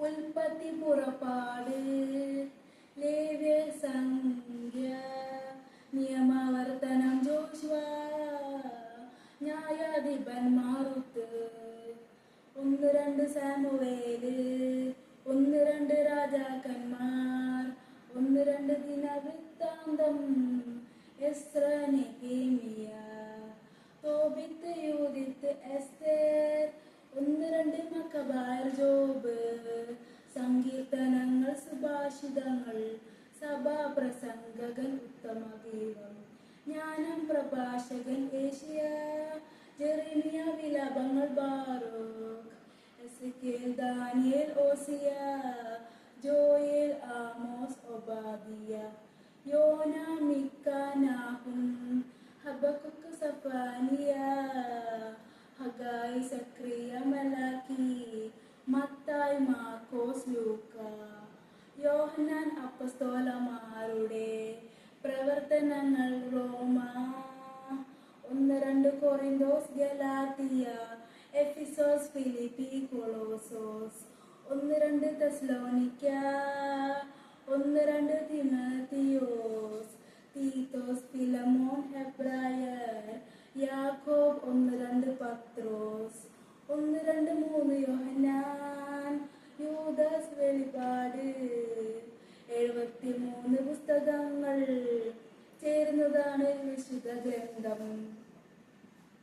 ഉൽപ്പത്തി പുറപ്പാട് ലേവ്യ സംഖ്യ നിയമവർത്തനം ജോഷുവ ന്യായാധിപന്മാരുത്ത് 1-2 സാമുവേല് 1-2 രാജാക്കന്മാർ 1-2 ദിനവൃത്താന്തം എസ്ര നെഹേമിയ തോബിത്ത് യൂദിത്ത് എസ്തേർ 1-2 മക്കബായർ ജോബ് സങ്കീർത്തനങ്ങൾ സുഭാഷിതങ്ങൾ സഭാപ്രസംഗകൻ ഉത്തമഗീതം ജ്ഞാനം പ്രഭാഷകൻ ഏഷ്യ ജെറമിയ വിലാപങ്ങൾ ബാറൂക്ക് എസെക്കിയേൽ ദാനിയേൽ ഓസിയ ജോയേൽ ആമോസ് ഒബാദിയ യോന മിക്ക നാഹും ഹബക്കുക്ക് സഫാനിയ ഹഗായി സക്രിയ മലാക്കി മത്തായി മാർക്കോസ് ലൂക്ക യോഹന്നാൻ അപ്പസ്തോലന്മാരുടെ പ്രവർത്തനങ്ങൾ റോമ 1-2 കൊറിന്തോസ് ഗലാത്തിയ എഫിസോസ് ഫിലിപ്പി കൊളോസോസ് 1-2 തെസ്സലോനിക്ക 1-2